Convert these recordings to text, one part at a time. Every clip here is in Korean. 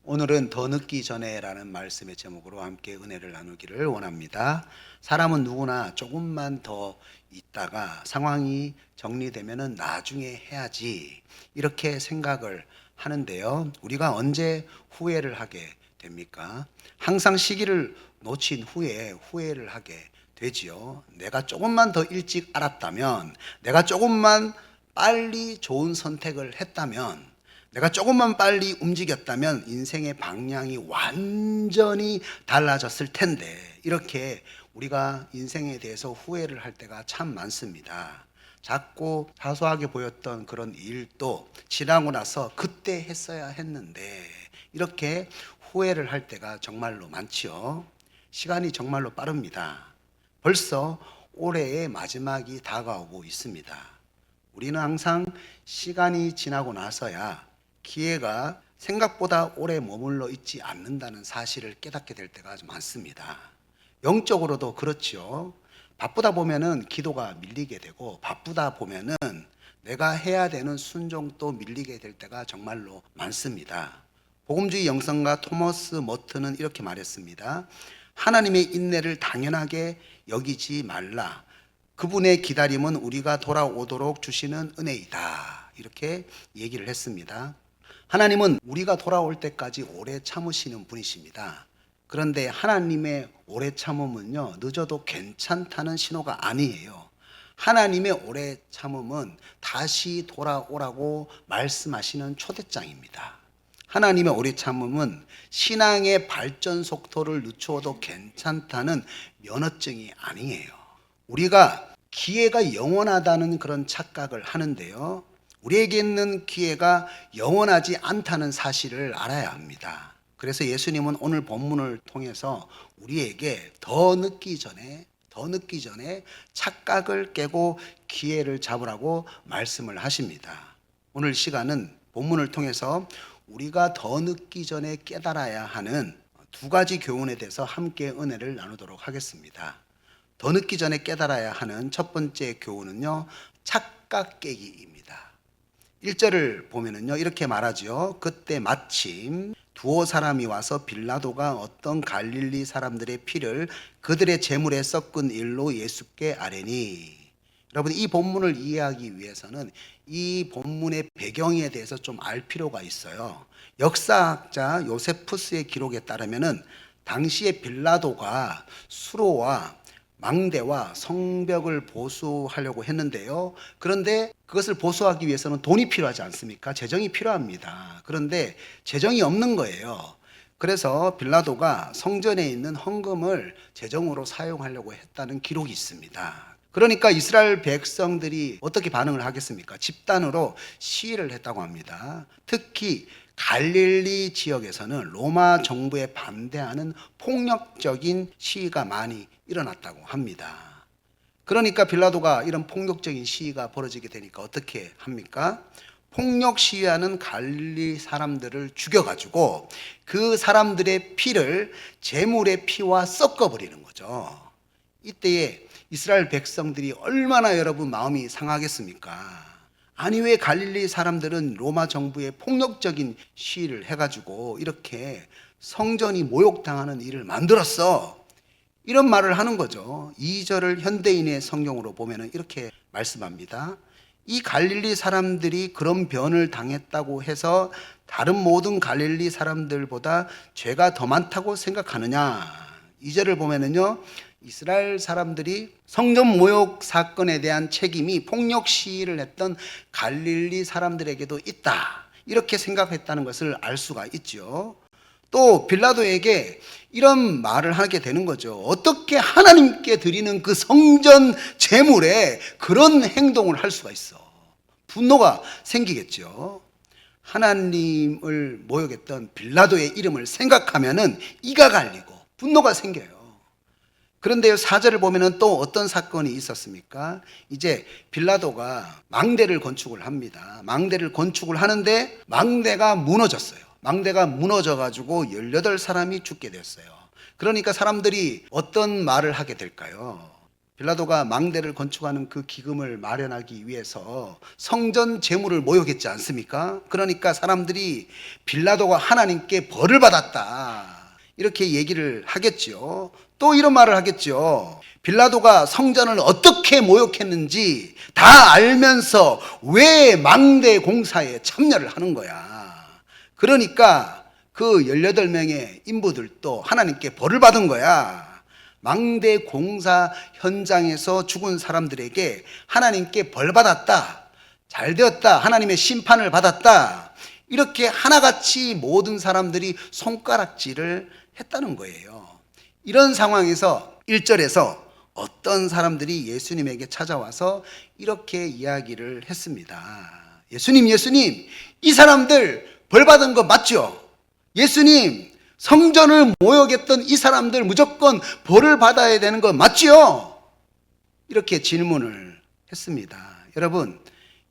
오늘은 더 늦기 전에라는 말씀의 제목으로 함께 은혜를 나누기를 원합니다. 사람은 누구나 조금만 더 있다가 상황이 정리되면은 나중에 해야지 이렇게 생각을 하는데요. 우리가 언제 후회를 하게 됩니까? 항상 시기를 놓친 후에 후회를 하게 되지요. 내가 조금만 더 일찍 알았다면, 내가 조금만 빨리 좋은 선택을 했다면, 내가 조금만 빨리 움직였다면 인생의 방향이 완전히 달라졌을 텐데, 이렇게 우리가 인생에 대해서 후회를 할 때가 참 많습니다. 작고 사소하게 보였던 그런 일도 지나고 나서 그때 했어야 했는데, 이렇게 후회를 할 때가 정말로 많지요. 시간이 정말로 빠릅니다. 벌써 올해의 마지막이 다가오고 있습니다. 우리는 항상 시간이 지나고 나서야 기회가 생각보다 오래 머물러 있지 않는다는 사실을 깨닫게 될 때가 아주 많습니다. 영적으로도 그렇지요. 바쁘다 보면은 기도가 밀리게 되고, 바쁘다 보면은 내가 해야 되는 순종도 밀리게 될 때가 정말로 많습니다. 복음주의 영성가 토머스 머튼은 이렇게 말했습니다. 하나님의 인내를 당연하게 여기지 말라. 그분의 기다림은 우리가 돌아오도록 주시는 은혜이다. 이렇게 얘기를 했습니다. 하나님은 우리가 돌아올 때까지 오래 참으시는 분이십니다. 그런데 하나님의 오래 참음은요, 늦어도 괜찮다는 신호가 아니에요. 하나님의 오래 참음은 다시 돌아오라고 말씀하시는 초대장입니다. 하나님의 오래 참음은 신앙의 발전 속도를 늦추어도 괜찮다는 면허증이 아니에요. 우리가 기회가 영원하다는 그런 착각을 하는데요, 우리에게 있는 기회가 영원하지 않다는 사실을 알아야 합니다. 그래서 예수님은 오늘 본문을 통해서 우리에게 더 늦기 전에 착각을 깨고 기회를 잡으라고 말씀을 하십니다. 오늘 시간은 본문을 통해서 우리가 더 늦기 전에 깨달아야 하는 두 가지 교훈에 대해서 함께 은혜를 나누도록 하겠습니다. 더 늦기 전에 깨달아야 하는 첫 번째 교훈은요, 착각 깨기입니다. 1절을 보면은요, 이렇게 말하죠. 그때 마침 두어 사람이 와서 빌라도가 어떤 갈릴리 사람들의 피를 그들의 제물에 섞은 일로 예수께 아뢰니. 여러분, 이 본문을 이해하기 위해서는 이 본문의 배경에 대해서 좀 알 필요가 있어요. 역사학자 요세푸스의 기록에 따르면은 당시에 빌라도가 수로와 망대와 성벽을 보수하려고 했는데요. 그런데 그것을 보수하기 위해서는 돈이 필요하지 않습니까? 재정이 필요합니다. 그런데 재정이 없는 거예요. 그래서 빌라도가 성전에 있는 헌금을 재정으로 사용하려고 했다는 기록이 있습니다. 그러니까 이스라엘 백성들이 어떻게 반응을 하겠습니까? 집단으로 시위를 했다고 합니다. 특히 갈릴리 지역에서는 로마 정부에 반대하는 폭력적인 시위가 많이 일어났다고 합니다. 그러니까 빌라도가 이런 폭력적인 시위가 벌어지게 되니까 어떻게 합니까? 폭력 시위하는 갈릴리 사람들을 죽여가지고 그 사람들의 피를 제물의 피와 섞어버리는 거죠. 이때에 이스라엘 백성들이 얼마나 여러분 마음이 상하겠습니까? 아니, 왜 갈릴리 사람들은 로마 정부의 폭력적인 시위를 해가지고 이렇게 성전이 모욕당하는 일을 만들었어? 이런 말을 하는 거죠. 2절을 현대인의 성경으로 보면 이렇게 말씀합니다. 이 갈릴리 사람들이 그런 변을 당했다고 해서 다른 모든 갈릴리 사람들보다 죄가 더 많다고 생각하느냐? 2절을 보면은요, 이스라엘 사람들이 성전 모욕 사건에 대한 책임이 폭력 시위를 했던 갈릴리 사람들에게도 있다, 이렇게 생각했다는 것을 알 수가 있죠. 또 빌라도에게 이런 말을 하게 되는 거죠. 어떻게 하나님께 드리는 그 성전 제물에 그런 행동을 할 수가 있어? 분노가 생기겠죠. 하나님을 모욕했던 빌라도의 이름을 생각하면은 이가 갈리고 분노가 생겨요. 그런데요, 4절을 보면은 또 어떤 사건이 있었습니까? 이제 빌라도가 망대를 건축을 합니다. 망대를 건축을 하는데 망대가 무너졌어요. 망대가 무너져가지고 18사람이 죽게 됐어요. 그러니까 사람들이 어떤 말을 하게 될까요? 빌라도가 망대를 건축하는 그 기금을 마련하기 위해서 성전 재물을 모욕했지 않습니까? 그러니까 사람들이 빌라도가 하나님께 벌을 받았다, 이렇게 얘기를 하겠죠. 또 이런 말을 하겠죠. 빌라도가 성전을 어떻게 모욕했는지 다 알면서 왜 망대 공사에 참여를 하는 거야. 그러니까 그 18명의 인부들도 하나님께 벌을 받은 거야. 망대 공사 현장에서 죽은 사람들에게 하나님께 벌 받았다, 잘 되었다, 하나님의 심판을 받았다, 이렇게 하나같이 모든 사람들이 손가락질을 했다는 거예요. 이런 상황에서 1절에서 어떤 사람들이 예수님에게 찾아와서 이렇게 이야기를 했습니다. 예수님, 이 사람들 벌 받은 거 맞죠? 예수님, 성전을 모욕했던 이 사람들 무조건 벌을 받아야 되는 거 맞죠? 이렇게 질문을 했습니다. 여러분,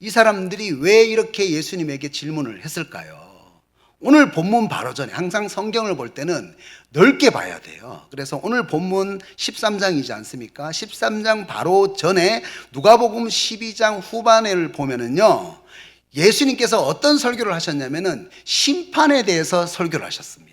이 사람들이 왜 이렇게 예수님에게 질문을 했을까요? 오늘 본문 바로 전에, 항상 성경을 볼 때는 넓게 봐야 돼요. 그래서 오늘 본문 13장이지 않습니까? 13장 바로 전에 누가복음 12장 후반을 보면은요, 예수님께서 어떤 설교를 하셨냐면은 심판에 대해서 설교를 하셨습니다.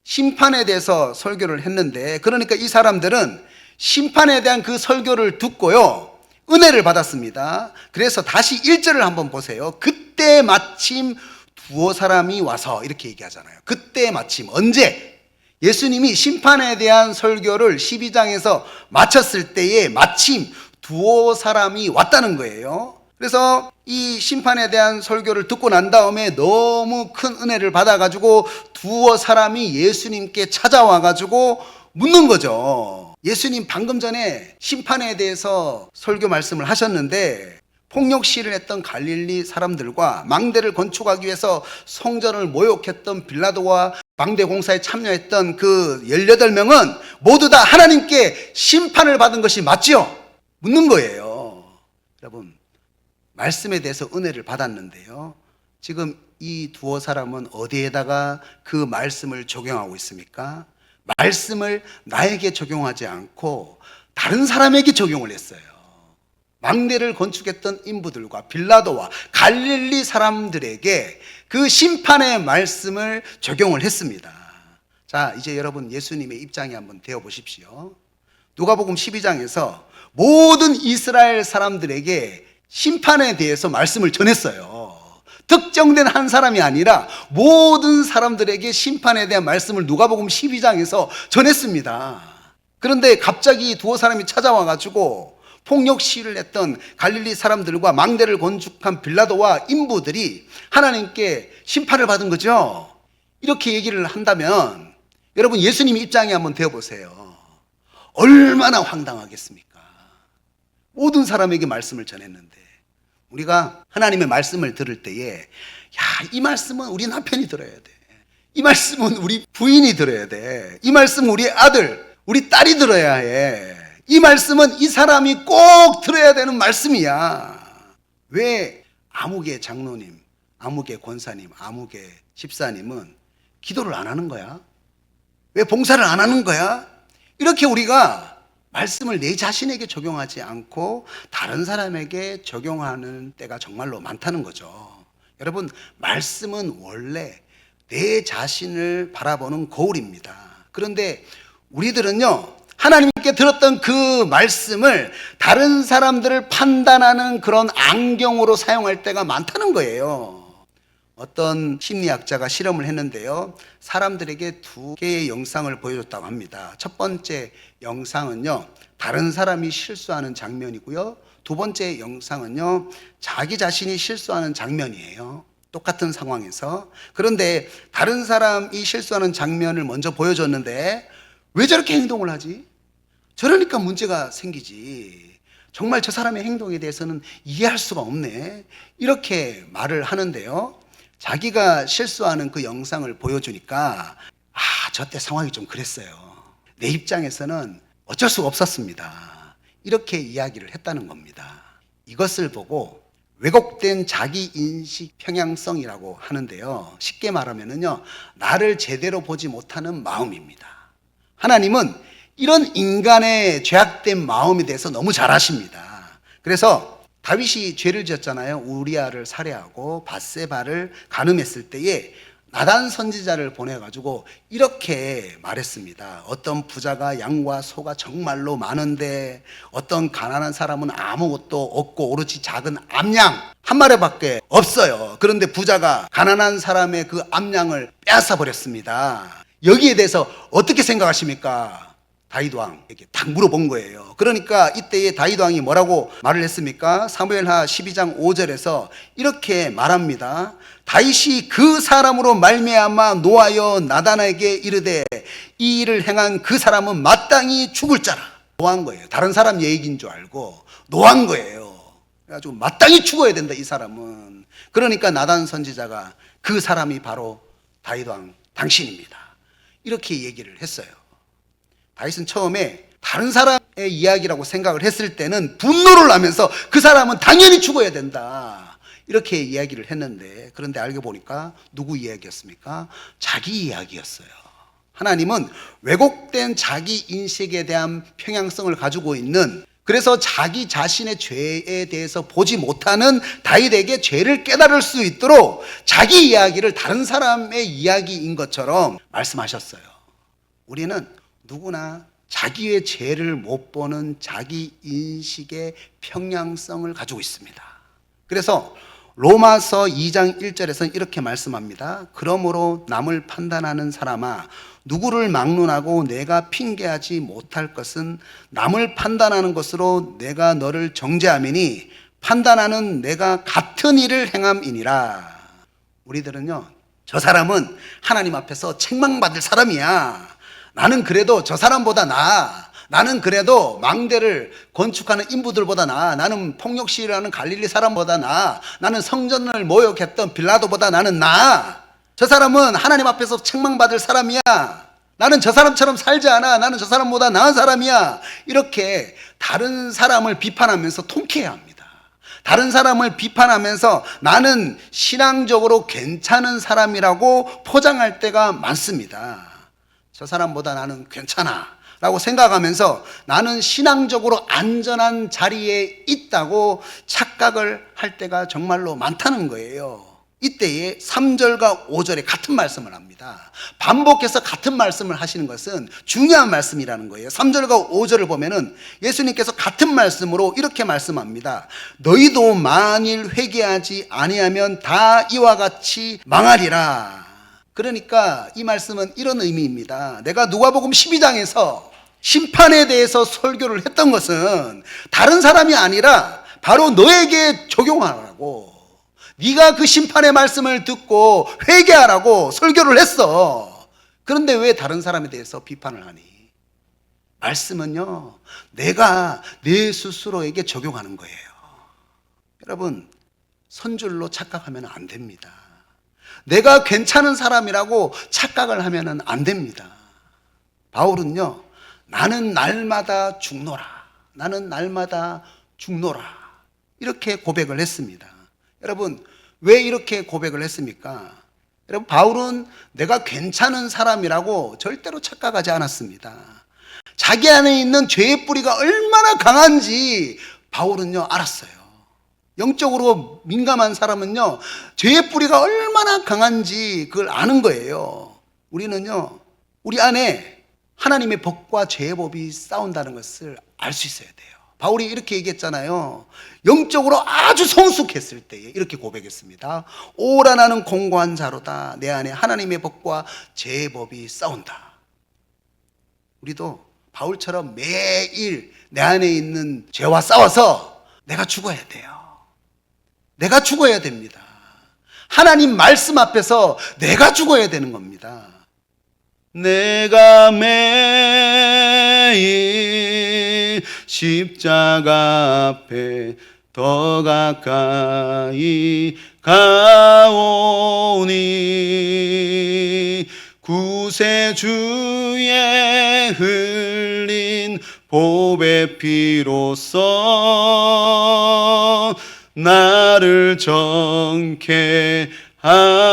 심판에 대해서 설교를 했는데, 그러니까 이 사람들은 심판에 대한 그 설교를 듣고요, 은혜를 받았습니다. 그래서 다시 1절을 한번 보세요. 그때 마침 두어 사람이 와서, 이렇게 얘기하잖아요. 그때 마침, 언제? 예수님이 심판에 대한 설교를 12장에서 마쳤을 때에 마침 두어 사람이 왔다는 거예요. 그래서 이 심판에 대한 설교를 듣고 난 다음에 너무 큰 은혜를 받아가지고 두어 사람이 예수님께 찾아와가지고 묻는 거죠. 예수님 방금 전에 심판에 대해서 설교 말씀을 하셨는데, 폭력 시위를 했던 갈릴리 사람들과 망대를 건축하기 위해서 성전을 모욕했던 빌라도와 망대 공사에 참여했던 그 18명은 모두 다 하나님께 심판을 받은 것이 맞지요? 묻는 거예요. 여러분, 말씀에 대해서 은혜를 받았는데요, 지금 이 두어 사람은 어디에다가 그 말씀을 적용하고 있습니까? 말씀을 나에게 적용하지 않고 다른 사람에게 적용을 했어요. 망대를 건축했던 인부들과 빌라도와 갈릴리 사람들에게 그 심판의 말씀을 적용을 했습니다. 자, 이제 여러분 예수님의 입장에 한번 되어 보십시오. 누가복음 12장에서 모든 이스라엘 사람들에게 심판에 대해서 말씀을 전했어요. 특정된 한 사람이 아니라 모든 사람들에게 심판에 대한 말씀을 누가복음 12장에서 전했습니다. 그런데 갑자기 두어 사람이 찾아와가지고 폭력 시위를 했던 갈릴리 사람들과 망대를 건축한 빌라도와 인부들이 하나님께 심판을 받은 거죠. 이렇게 얘기를 한다면 여러분 예수님 입장에 한번 되어보세요. 얼마나 황당하겠습니까? 모든 사람에게 말씀을 전했는데, 우리가 하나님의 말씀을 들을 때에 이 말씀은 우리 남편이 들어야 돼, 이 말씀은 우리 부인이 들어야 돼, 이 말씀은 우리 아들, 우리 딸이 들어야 해, 이 말씀은 이 사람이 꼭 들어야 되는 말씀이야. 왜 아무개 장로님, 아무개 권사님, 아무개 집사님은 기도를 안 하는 거야? 왜 봉사를 안 하는 거야? 이렇게 우리가 말씀을 내 자신에게 적용하지 않고 다른 사람에게 적용하는 때가 정말로 많다는 거죠. 여러분, 말씀은 원래 내 자신을 바라보는 거울입니다. 그런데 우리들은요, 하나님께 들었던 그 말씀을 다른 사람들을 판단하는 그런 안경으로 사용할 때가 많다는 거예요. 어떤 심리학자가 실험을 했는데요, 사람들에게 2개의 영상을 보여줬다고 합니다. 첫 번째 영상은요, 다른 사람이 실수하는 장면이고요, 두 번째 영상은요, 자기 자신이 실수하는 장면이에요. 똑같은 상황에서. 그런데 다른 사람이 실수하는 장면을 먼저 보여줬는데 왜 저렇게 행동을 하지? 저러니까 문제가 생기지. 정말 저 사람의 행동에 대해서는 이해할 수가 없네, 이렇게 말을 하는데요, 자기가 실수하는 그 영상을 보여주니까 저때 상황이 좀 그랬어요, 내 입장에서는 어쩔 수가 없었습니다, 이렇게 이야기를 했다는 겁니다. 이것을 보고 왜곡된 자기인식 평양성이라고 하는데요, 쉽게 말하면요, 나를 제대로 보지 못하는 마음입니다. 하나님은 이런 인간의 죄악된 마음에 대해서 너무 잘 아십니다. 그래서 다윗이 죄를 지었잖아요. 우리아를 살해하고 밧세바를 간음했을 때에 나단 선지자를 보내가지고 이렇게 말했습니다. 어떤 부자가 양과 소가 정말로 많은데 어떤 가난한 사람은 아무것도 없고 오로지 작은 암양 한 마리밖에 없어요. 그런데 부자가 가난한 사람의 그 암양을 빼앗아 버렸습니다. 여기에 대해서 어떻게 생각하십니까? 다윗 왕에게 딱 물어본 거예요. 그러니까 이때에 다윗 왕이 뭐라고 말을 했습니까? 사무엘하 12장 5절에서 이렇게 말합니다. 다윗이 그 사람으로 말미암아 노하여 나단에게 이르되 이 일을 행한 그 사람은 마땅히 죽을 자라. 노한 거예요. 다른 사람 얘기인 줄 알고 노한 거예요. 그래가지고 마땅히 죽어야 된다 이 사람은. 그러니까 나단 선지자가 그 사람이 바로 다윗 왕 당신입니다. 이렇게 얘기를 했어요. 다윗은 처음에 다른 사람의 이야기라고 생각을 했을 때는 분노를 하면서 그 사람은 당연히 죽어야 된다 이렇게 이야기를 했는데, 그런데 알고 보니까 누구 이야기였습니까? 자기 이야기였어요. 하나님은 왜곡된 자기 인식에 대한 평양성을 가지고 있는, 그래서 자기 자신의 죄에 대해서 보지 못하는 다윗에게 죄를 깨달을 수 있도록 자기 이야기를 다른 사람의 이야기인 것처럼 말씀하셨어요. 우리는 누구나 자기의 죄를 못 보는 자기 인식의 평양성을 가지고 있습니다. 그래서 로마서 2장 1절에서는 이렇게 말씀합니다. 그러므로 남을 판단하는 사람아, 누구를 막론하고 내가 핑계하지 못할 것은 남을 판단하는 것으로 내가 너를 정죄함이니 판단하는 내가 같은 일을 행함이니라. 우리들은요, 저 사람은 하나님 앞에서 책망받을 사람이야. 나는 그래도 저 사람보다 나아. 나는 그래도 망대를 건축하는 인부들보다 나아. 나는 폭력 시위하는 갈릴리 사람보다 나아. 나는 성전을 모욕했던 빌라도보다 나는 나아. 저 사람은 하나님 앞에서 책망받을 사람이야. 나는 저 사람처럼 살지 않아. 나는 저 사람보다 나은 사람이야. 이렇게 다른 사람을 비판하면서 통쾌해야 합니다. 다른 사람을 비판하면서 나는 신앙적으로 괜찮은 사람이라고 포장할 때가 많습니다. 저 사람보다 나는 괜찮아 라고 생각하면서 나는 신앙적으로 안전한 자리에 있다고 착각을 할 때가 정말로 많다는 거예요. 이때에 3절과 5절에 같은 말씀을 합니다. 반복해서 같은 말씀을 하시는 것은 중요한 말씀이라는 거예요. 3절과 5절을 보면은 예수님께서 같은 말씀으로 이렇게 말씀합니다. 너희도 만일 회개하지 아니하면 다 이와 같이 망하리라. 그러니까 이 말씀은 이런 의미입니다. 내가 누가복음 12장에서 심판에 대해서 설교를 했던 것은 다른 사람이 아니라 바로 너에게 적용하라고, 네가 그 심판의 말씀을 듣고 회개하라고 설교를 했어. 그런데 왜 다른 사람에 대해서 비판을 하니? 말씀은요, 내가 내 스스로에게 적용하는 거예요. 여러분, 선줄로 착각하면 안 됩니다. 내가 괜찮은 사람이라고 착각을 하면 안 됩니다. 바울은요, 나는 날마다 죽노라. 나는 날마다 죽노라. 이렇게 고백을 했습니다. 여러분, 왜 이렇게 고백을 했습니까? 여러분, 바울은 내가 괜찮은 사람이라고 절대로 착각하지 않았습니다. 자기 안에 있는 죄의 뿌리가 얼마나 강한지 바울은요, 알았어요. 영적으로 민감한 사람은요, 죄의 뿌리가 얼마나 강한지 그걸 아는 거예요. 우리는요, 우리 안에 하나님의 법과 죄의 법이 싸운다는 것을 알 수 있어야 돼요. 바울이 이렇게 얘기했잖아요. 영적으로 아주 성숙했을 때에 이렇게 고백했습니다. 오라 나는 공고한 자로다. 내 안에 하나님의 법과 죄의 법이 싸운다. 우리도 바울처럼 매일 내 안에 있는 죄와 싸워서 내가 죽어야 돼요. 내가 죽어야 됩니다. 하나님 말씀 앞에서 내가 죽어야 되는 겁니다. 내가 매일 십자가 앞에 더 가까이 가오니 구세주의 흘린 보배 피로써 나를 정케 하소서.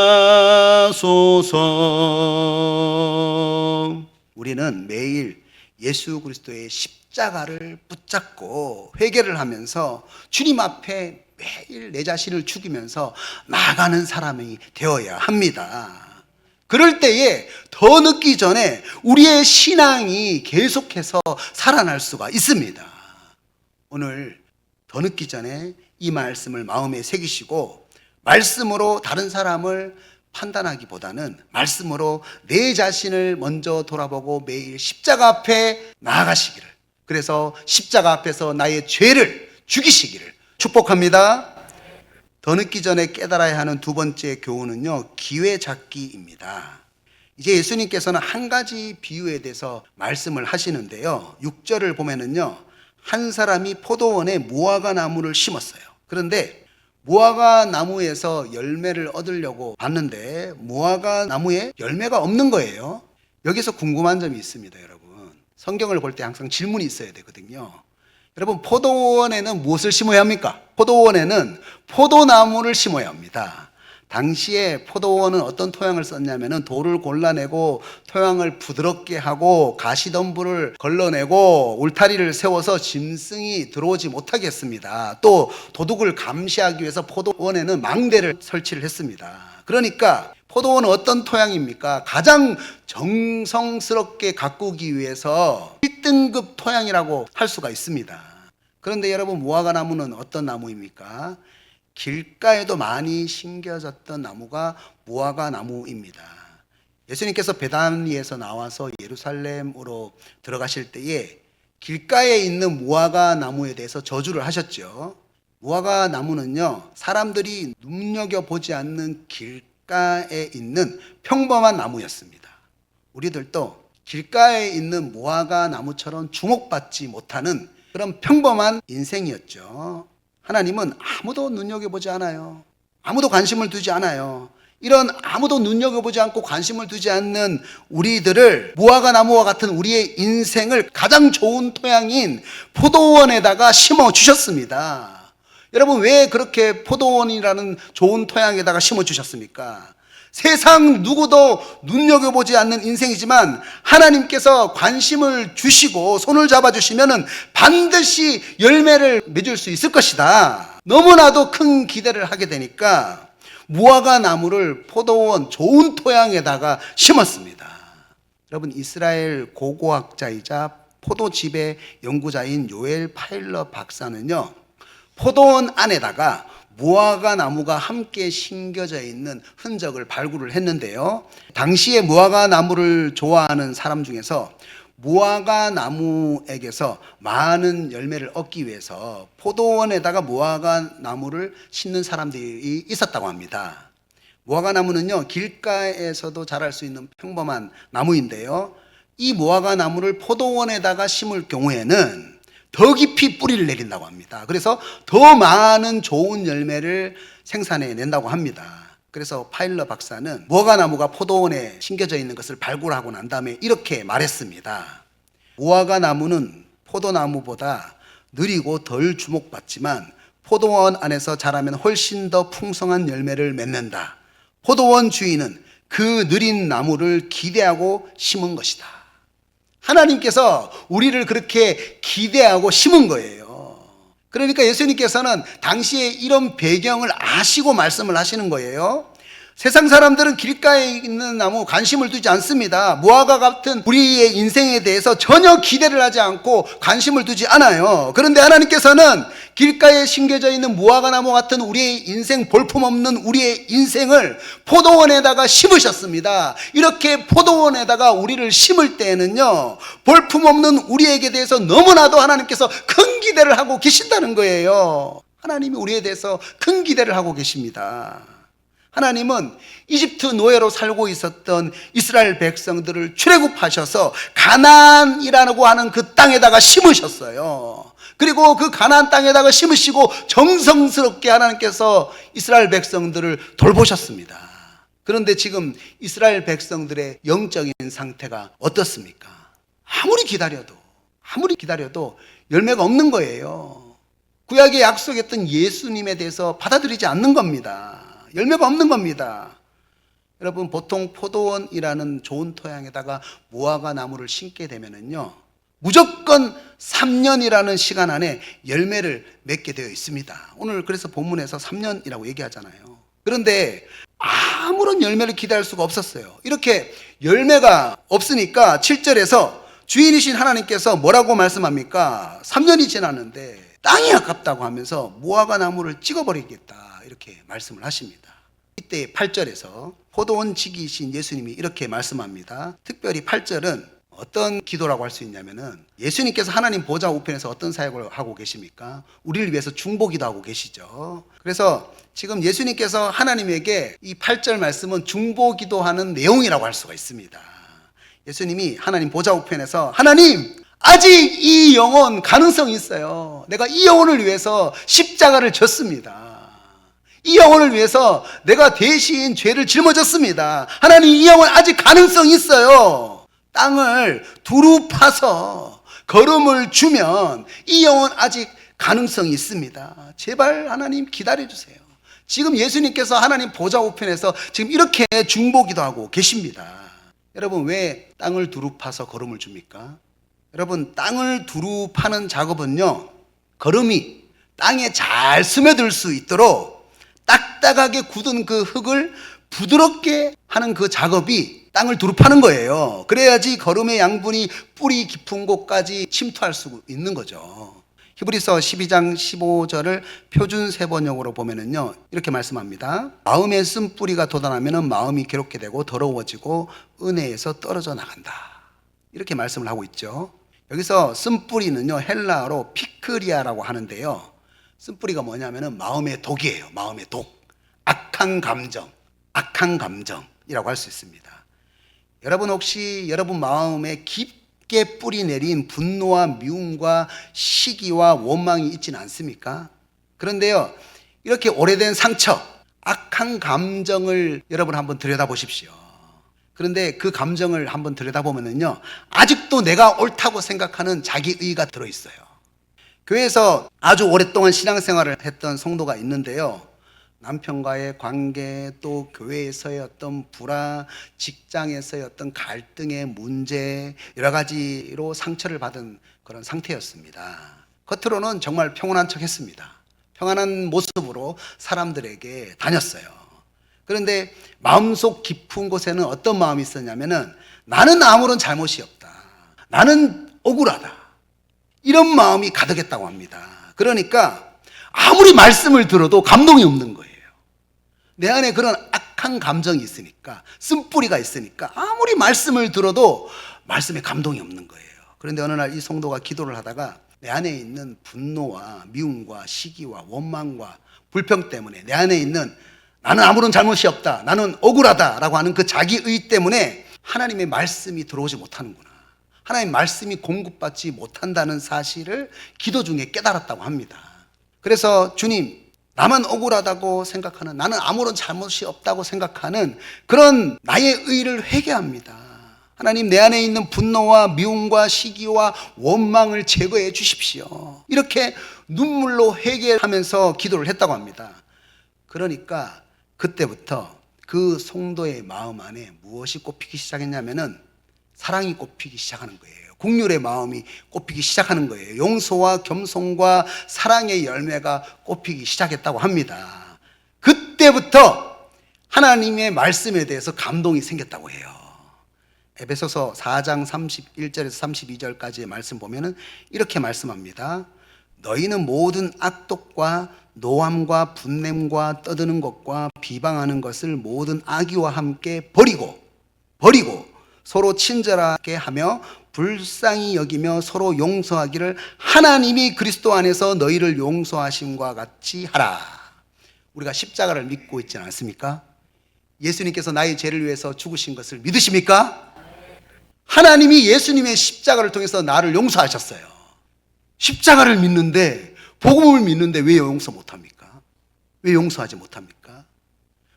우리는 매일 예수 그리스도의 십자가를 붙잡고 회개를 하면서 주님 앞에 매일 내 자신을 죽이면서 나아가는 사람이 되어야 합니다. 그럴 때에 더 늦기 전에 우리의 신앙이 계속해서 살아날 수가 있습니다. 오늘 더 늦기 전에 이 말씀을 마음에 새기시고 말씀으로 다른 사람을 판단하기보다는 말씀으로 내 자신을 먼저 돌아보고 매일 십자가 앞에 나아가시기를, 그래서 십자가 앞에서 나의 죄를 죽이시기를 축복합니다. 더 늦기 전에 깨달아야 하는 두 번째 교훈은요, 기회 잡기입니다. 이제 예수님께서는 한 가지 비유에 대해서 말씀을 하시는데요, 6절을 보면은요, 한 사람이 포도원에 무화과 나무를 심었어요. 그런데 무화과 나무에서 열매를 얻으려고 봤는데 무화과 나무에 열매가 없는 거예요. 여기서 궁금한 점이 있습니다, 여러분. 성경을 볼 때 항상 질문이 있어야 되거든요. 여러분, 포도원에는 무엇을 심어야 합니까? 포도원에는 포도나무를 심어야 합니다. 당시에 포도원은 어떤 토양을 썼냐면은 돌을 골라내고 토양을 부드럽게 하고 가시덤불을 걸러내고 울타리를 세워서 짐승이 들어오지 못하게 했습니다. 또 도둑을 감시하기 위해서 포도원에는 망대를 설치를 했습니다. 그러니까 포도원은 어떤 토양입니까? 가장 정성스럽게 가꾸기 위해서 1등급 토양이라고 할 수가 있습니다. 그런데 여러분, 무화과 나무는 어떤 나무입니까? 길가에도 많이 심겨졌던 나무가 무화과 나무입니다. 예수님께서 베다니에서 나와서 예루살렘으로 들어가실 때에 길가에 있는 무화과 나무에 대해서 저주를 하셨죠. 무화과 나무는요, 사람들이 눈여겨보지 않는 길가에 있는 평범한 나무였습니다. 우리들도 길가에 있는 무화과 나무처럼 주목받지 못하는 그런 평범한 인생이었죠. 하나님은 아무도 눈여겨보지 않아요. 아무도 관심을 두지 않아요. 이런 아무도 눈여겨보지 않고 관심을 두지 않는 우리들을 무화과 나무와 같은 우리의 인생을 가장 좋은 토양인 포도원에다가 심어 주셨습니다. 여러분, 왜 그렇게 포도원이라는 좋은 토양에다가 심어 주셨습니까? 세상 누구도 눈여겨보지 않는 인생이지만 하나님께서 관심을 주시고 손을 잡아주시면 반드시 열매를 맺을 수 있을 것이다. 너무나도 큰 기대를 하게 되니까 무화과 나무를 포도원 좋은 토양에다가 심었습니다. 여러분, 이스라엘 고고학자이자 포도집의 연구자인 요엘 파일러 박사는요, 포도원 안에다가 무화과 나무가 함께 심겨져 있는 흔적을 발굴을 했는데요, 당시에 무화과 나무를 좋아하는 사람 중에서 무화과 나무에게서 많은 열매를 얻기 위해서 포도원에다가 무화과 나무를 심는 사람들이 있었다고 합니다. 무화과 나무는요, 길가에서도 자랄 수 있는 평범한 나무인데요, 이 무화과 나무를 포도원에다가 심을 경우에는 더 깊이 뿌리를 내린다고 합니다. 그래서 더 많은 좋은 열매를 생산해 낸다고 합니다. 그래서 파일러 박사는 무화과 나무가 포도원에 심겨져 있는 것을 발굴하고 난 다음에 이렇게 말했습니다. 무화과 나무는 포도나무보다 느리고 덜 주목받지만 포도원 안에서 자라면 훨씬 더 풍성한 열매를 맺는다. 포도원 주인은 그 느린 나무를 기대하고 심은 것이다. 하나님께서 우리를 그렇게 기대하고 심은 거예요. 그러니까 예수님께서는 당시에 이런 배경을 아시고 말씀을 하시는 거예요. 세상 사람들은 길가에 있는 나무 관심을 두지 않습니다. 무화과 같은 우리의 인생에 대해서 전혀 기대를 하지 않고 관심을 두지 않아요. 그런데 하나님께서는 길가에 심겨져 있는 무화과 나무 같은 우리의 인생, 볼품없는 우리의 인생을 포도원에다가 심으셨습니다. 이렇게 포도원에다가 우리를 심을 때에는요, 볼품없는 우리에게 대해서 너무나도 하나님께서 큰 기대를 하고 계신다는 거예요. 하나님이 우리에 대해서 큰 기대를 하고 계십니다. 하나님은 이집트 노예로 살고 있었던 이스라엘 백성들을 출애굽하셔서 가나안이라고 하는 그 땅에다가 심으셨어요. 그리고 그 가나안 땅에다가 심으시고 정성스럽게 하나님께서 이스라엘 백성들을 돌보셨습니다. 그런데 지금 이스라엘 백성들의 영적인 상태가 어떻습니까? 아무리 기다려도 열매가 없는 거예요. 구약에 약속했던 예수님에 대해서 받아들이지 않는 겁니다. 열매가 없는 겁니다. 여러분, 보통 포도원이라는 좋은 토양에다가 무화과 나무를 심게 되면은요, 무조건 3년이라는 시간 안에 열매를 맺게 되어 있습니다. 오늘 그래서 본문에서 3년이라고 얘기하잖아요. 그런데 아무런 열매를 기대할 수가 없었어요. 이렇게 열매가 없으니까 7절에서 주인이신 하나님께서 뭐라고 말씀합니까? 3년이 지났는데 땅이 아깝다고 하면서 무화과 나무를 찍어버리겠다, 이렇게 말씀을 하십니다. 이때 8절에서 포도원 지기이신 예수님이 이렇게 말씀합니다. 특별히 8절은 어떤 기도라고 할 수 있냐면은, 예수님께서 하나님 보좌 우편에서 어떤 사역을 하고 계십니까? 우리를 위해서 중보기도 하고 계시죠. 그래서 지금 예수님께서 하나님에게 이 8절 말씀은 중보기도하는 내용이라고 할 수가 있습니다. 예수님이 하나님 보좌 우편에서, 하나님, 아직 이 영혼 가능성이 있어요. 내가 이 영혼을 위해서 십자가를 졌습니다. 이 영혼을 위해서 내가 대신 죄를 짊어졌습니다. 하나님, 이 영혼 아직 가능성이 있어요. 땅을 두루 파서 걸음을 주면 이 영혼 아직 가능성이 있습니다. 제발 하나님 기다려주세요. 지금 예수님께서 하나님 보좌 우편에서 지금 이렇게 중보기도 하고 계십니다. 여러분, 왜 땅을 두루 파서 걸음을 줍니까? 여러분, 땅을 두루 파는 작업은요, 걸음이 땅에 잘 스며들 수 있도록 딱딱하게 굳은 그 흙을 부드럽게 하는 그 작업이 땅을 두루 파는 거예요. 그래야지 걸음의 양분이 뿌리 깊은 곳까지 침투할 수 있는 거죠. 히브리서 12장 15절을 표준 세번역으로 보면은요, 이렇게 말씀합니다. 마음에 쓴 뿌리가 돋아나면은 마음이 괴롭게 되고 더러워지고 은혜에서 떨어져 나간다, 이렇게 말씀을 하고 있죠. 여기서 쓴 뿌리는요, 헬라어로 피크리아라고 하는데요, 쓴 뿌리가 뭐냐면은 마음의 독이에요. 마음의 독, 악한 감정이라고 할 수 있습니다. 여러분, 혹시 여러분 마음에 깊게 뿌리 내린 분노와 미움과 시기와 원망이 있지는 않습니까? 그런데요, 이렇게 오래된 상처, 악한 감정을 여러분 한번 들여다보십시오. 그런데 그 감정을 한번 들여다보면은요, 아직도 내가 옳다고 생각하는 자기의가 들어있어요. 교회에서 아주 오랫동안 신앙생활을 했던 성도가 있는데요, 남편과의 관계, 또 교회에서의 어떤 불화, 직장에서의 어떤 갈등의 문제, 여러 가지로 상처를 받은 그런 상태였습니다. 겉으로는 정말 평온한 척 했습니다. 평안한 모습으로 사람들에게 다녔어요. 그런데 마음속 깊은 곳에는 어떤 마음이 있었냐면은, 나는 아무런 잘못이 없다, 나는 억울하다, 이런 마음이 가득했다고 합니다. 그러니까 아무리 말씀을 들어도 감동이 없는 거예요. 내 안에 그런 악한 감정이 있으니까, 쓴뿌리가 있으니까 아무리 말씀을 들어도 말씀에 감동이 없는 거예요. 그런데 어느 날 이 성도가 기도를 하다가 내 안에 있는 분노와 미움과 시기와 원망과 불평 때문에, 내 안에 있는 나는 아무런 잘못이 없다, 나는 억울하다라고 하는 그 자기의 때문에 하나님의 말씀이 들어오지 못하는구나, 하나님의 말씀이 공급받지 못한다는 사실을 기도 중에 깨달았다고 합니다. 그래서 주님, 나만 억울하다고 생각하는, 나는 아무런 잘못이 없다고 생각하는 그런 나의 의를 회개합니다. 하나님, 내 안에 있는 분노와 미움과 시기와 원망을 제거해 주십시오. 이렇게 눈물로 회개하면서 기도를 했다고 합니다. 그러니까 그때부터 그 성도의 마음 안에 무엇이 꼽히기 시작했냐면은 사랑이 꼽히기 시작하는 거예요. 긍휼의 마음이 꼽히기 시작하는 거예요. 용서와 겸손과 사랑의 열매가 꼽히기 시작했다고 합니다. 그때부터 하나님의 말씀에 대해서 감동이 생겼다고 해요. 에베소서 4장 31절에서 32절까지의 말씀 보면은 이렇게 말씀합니다. 너희는 모든 악독과 노함과 분냄과 떠드는 것과 비방하는 것을 모든 악의와 함께 버리고 서로 친절하게 하며 불쌍히 여기며 서로 용서하기를 하나님이 그리스도 안에서 너희를 용서하심과 같이 하라. 우리가 십자가를 믿고 있지 않습니까? 예수님께서 나의 죄를 위해서 죽으신 것을 믿으십니까? 하나님이 예수님의 십자가를 통해서 나를 용서하셨어요. 십자가를 믿는데, 복음을 믿는데 왜 용서 못합니까? 왜 용서하지 못합니까?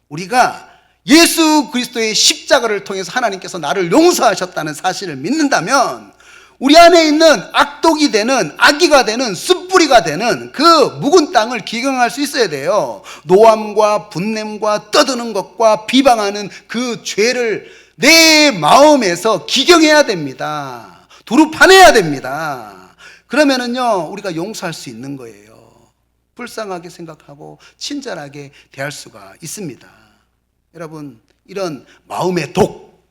우리가 예수 그리스도의 십자가를 통해서 하나님께서 나를 용서하셨다는 사실을 믿는다면, 우리 안에 있는 악독이 되는, 악의가 되는, 숯뿌리가 되는 그 묵은 땅을 기경할 수 있어야 돼요. 노함과 분냄과 떠드는 것과 비방하는 그 죄를 내 마음에서 기경해야 됩니다. 두루 파내야 됩니다. 그러면은요, 우리가 용서할 수 있는 거예요. 불쌍하게 생각하고 친절하게 대할 수가 있습니다. 여러분, 이런 마음의 독,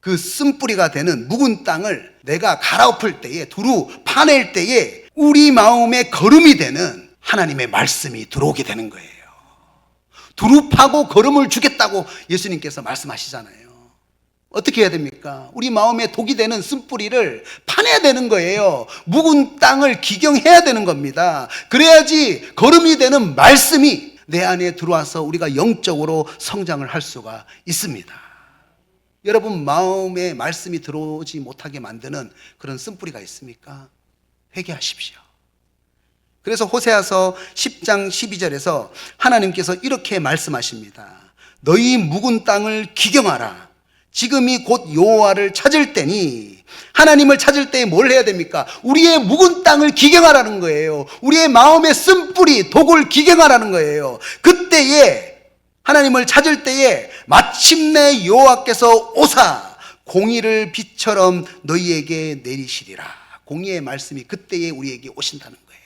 그 쓴뿌리가 되는 묵은 땅을 내가 갈아엎을 때에, 두루 파낼 때에 우리 마음의 거름이 되는 하나님의 말씀이 들어오게 되는 거예요. 두루 파고 거름을 주겠다고 예수님께서 말씀하시잖아요. 어떻게 해야 됩니까? 우리 마음에 독이 되는 쓴뿌리를 파내야 되는 거예요. 묵은 땅을 기경해야 되는 겁니다. 그래야지 거름이 되는 말씀이 내 안에 들어와서 우리가 영적으로 성장을 할 수가 있습니다. 여러분, 마음에 말씀이 들어오지 못하게 만드는 그런 쓴뿌리가 있습니까? 회개하십시오. 그래서 호세아서 10장 12절에서 하나님께서 이렇게 말씀하십니다. 너희 묵은 땅을 기경하라. 지금이 곧 여호와를 찾을 때니. 하나님을 찾을 때 뭘 해야 됩니까? 우리의 묵은 땅을 기경하라는 거예요. 우리의 마음의 쓴뿌리, 독을 기경하라는 거예요. 그때에, 하나님을 찾을 때에 마침내 여호와께서 오사 공의를 비처럼 너희에게 내리시리라. 공의의 말씀이 그때에 우리에게 오신다는 거예요.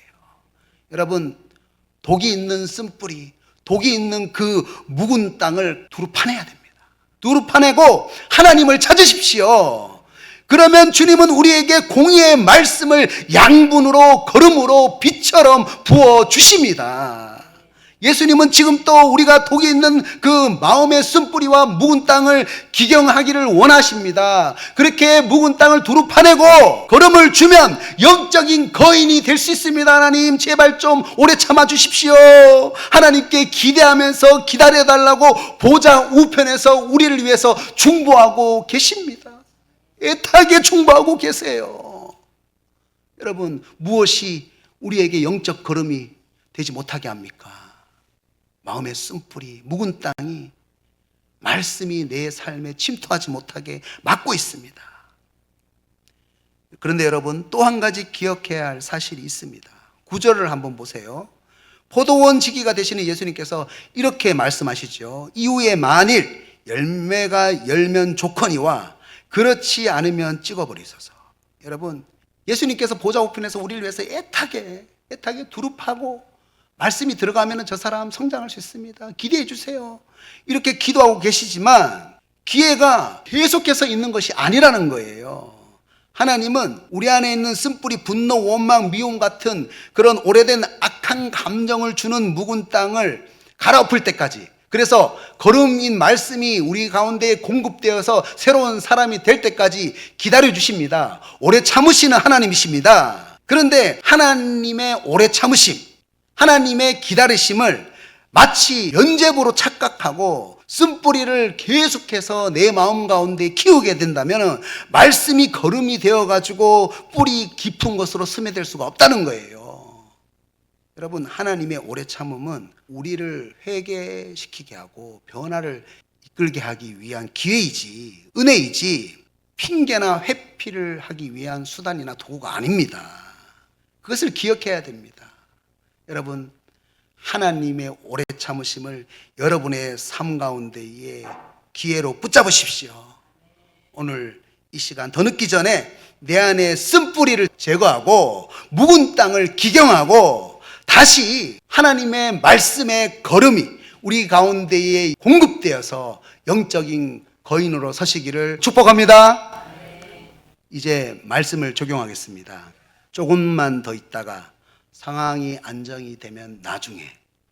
여러분, 독이 있는 쓴뿌리, 독이 있는 그 묵은 땅을 두루 파내야 됩니다. 두루 파내고 하나님을 찾으십시오. 그러면 주님은 우리에게 공의의 말씀을 양분으로, 거름으로, 빛처럼 부어주십니다. 예수님은 지금 또 우리가 독이 있는 그 마음의 쓴뿌리와 묵은 땅을 기경하기를 원하십니다. 그렇게 묵은 땅을 두루 파내고 거름을 주면 영적인 거인이 될 수 있습니다. 하나님, 제발 좀 오래 참아 주십시오. 하나님께 기대하면서 기다려달라고 보좌 우편에서 우리를 위해서 중보하고 계십니다. 애타게 중보하고 계세요. 여러분, 무엇이 우리에게 영적 걸음이 되지 못하게 합니까? 마음의 쓴뿌리, 묵은 땅이 말씀이 내 삶에 침투하지 못하게 막고 있습니다. 그런데 여러분, 또 한 가지 기억해야 할 사실이 있습니다. 9절을 한번 보세요. 포도원 지기가 되시는 예수님께서 이렇게 말씀하시죠. 이후에 만일 열매가 열면 좋거니와 그렇지 않으면 찍어버리소서. 여러분, 예수님께서 보좌 우편에서 우리를 위해서 애타게 두루 파고 말씀이 들어가면 저 사람 성장할 수 있습니다. 기대해 주세요. 이렇게 기도하고 계시지만 기회가 계속해서 있는 것이 아니라는 거예요. 하나님은 우리 안에 있는 쓴뿌리, 분노, 원망, 미움 같은 그런 오래된 악한 감정을 주는 묵은 땅을 갈아엎을 때까지, 그래서 거름인 말씀이 우리 가운데 공급되어서 새로운 사람이 될 때까지 기다려 주십니다. 오래 참으시는 하나님이십니다. 그런데 하나님의 오래 참으심, 하나님의 기다리심을 마치 연재부로 착각하고 쓴뿌리를 계속해서 내 마음 가운데 키우게 된다면 말씀이 거름이 되어가지고 뿌리 깊은 것으로 스며들 수가 없다는 거예요. 여러분, 하나님의 오래 참음은 우리를 회개시키게 하고 변화를 이끌게 하기 위한 기회이지, 은혜이지, 핑계나 회피를 하기 위한 수단이나 도구가 아닙니다. 그것을 기억해야 됩니다. 여러분, 하나님의 오래 참으심을 여러분의 삶 가운데에 기회로 붙잡으십시오. 오늘 이 시간 더 늦기 전에 내 안에 쓴뿌리를 제거하고 묵은 땅을 기경하고 다시 하나님의 말씀의 걸음이 우리 가운데에 공급되어서 영적인 거인으로 서시기를 축복합니다. 이제 말씀을 적용하겠습니다. 조금만 더 있다가 상황이 안정이 되면 나중에,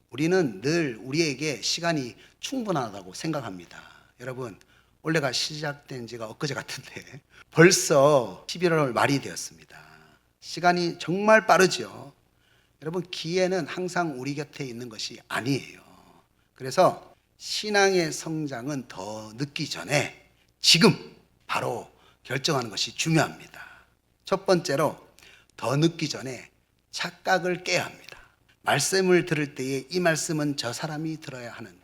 우리는 늘 우리에게 시간이 충분하다고 생각합니다. 여러분, 올해가 시작된 지가 엊그제 같은데 벌써 11월 말이 되었습니다. 시간이 정말 빠르죠. 여러분, 기회는 항상 우리 곁에 있는 것이 아니에요. 그래서 신앙의 성장은 더 늦기 전에 지금 바로 결정하는 것이 중요합니다. 첫 번째로, 더 늦기 전에 착각을 깨야 합니다. 말씀을 들을 때에 이 말씀은 저 사람이 들어야 하는데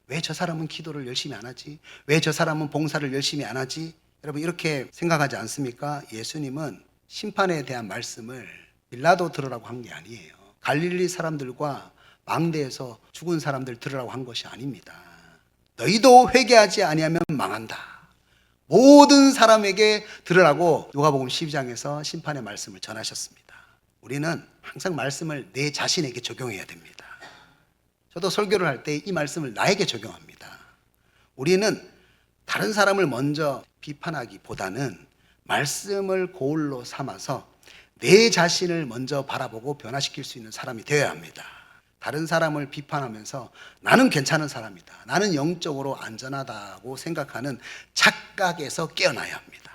왜 저 사람은 기도를 열심히 안 하지? 왜 저 사람은 봉사를 열심히 안 하지? 여러분, 이렇게 생각하지 않습니까? 예수님은 심판에 대한 말씀을 빌라도 들으라고 한 게 아니에요. 갈릴리 사람들과 망대에서 죽은 사람들 들으라고 한 것이 아닙니다. 너희도 회개하지 아니하면 망한다. 모든 사람에게 들으라고 누가복음 12장에서 심판의 말씀을 전하셨습니다. 우리는 항상 말씀을 내 자신에게 적용해야 됩니다. 저도 설교를 할 때 이 말씀을 나에게 적용합니다. 우리는 다른 사람을 먼저 비판하기보다는 말씀을 고울로 삼아서 내 자신을 먼저 바라보고 변화시킬 수 있는 사람이 되어야 합니다. 다른 사람을 비판하면서 나는 괜찮은 사람이다, 나는 영적으로 안전하다고 생각하는 착각에서 깨어나야 합니다.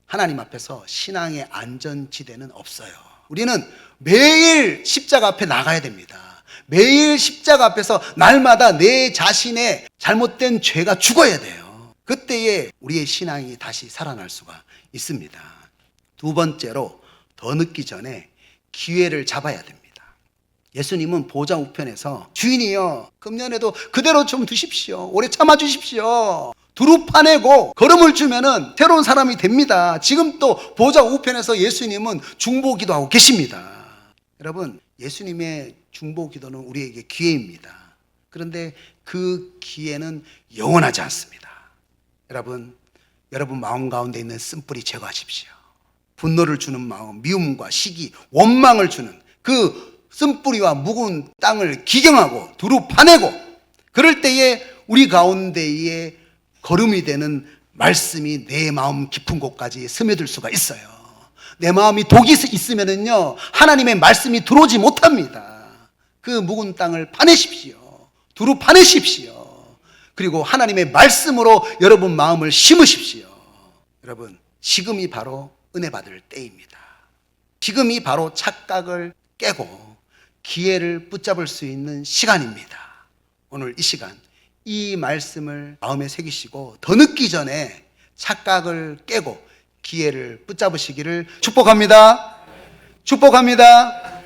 하나님 앞에서 신앙의 안전지대는 없어요. 우리는 매일 십자가 앞에 나가야 됩니다. 매일 십자가 앞에서 날마다 내 자신의 잘못된 죄가 죽어야 돼요. 그때에 우리의 신앙이 다시 살아날 수가 있습니다. 두 번째로, 더 늦기 전에 기회를 잡아야 됩니다. 예수님은 보좌 우편에서 주인이여 금년에도 그대로 좀 두십시오, 오래 참아 주십시오, 두루 파내고 걸음을 주면은 새로운 사람이 됩니다. 지금 또 보좌 우편에서 예수님은 중보 기도하고 계십니다. 여러분, 예수님의 중보 기도는 우리에게 기회입니다. 그런데 그 기회는 영원하지 않습니다. 여러분 마음 가운데 있는 쓴뿌리 제거하십시오. 분노를 주는 마음, 미움과 시기, 원망을 주는 그 쓴뿌리와 묵은 땅을 기경하고 두루 파내고, 그럴 때에 우리 가운데에 걸음이 되는 말씀이 내 마음 깊은 곳까지 스며들 수가 있어요. 내 마음이 독이 있으면은요, 하나님의 말씀이 들어오지 못합니다. 그 묵은 땅을 파내십시오. 두루 파내십시오. 그리고 하나님의 말씀으로 여러분 마음을 심으십시오. 여러분, 지금이 바로 은혜 받을 때입니다. 지금이 바로 착각을 깨고 기회를 붙잡을 수 있는 시간입니다. 오늘 이 시간 이 말씀을 마음에 새기시고 더 늦기 전에 착각을 깨고 기회를 붙잡으시기를 축복합니다. 축복합니다.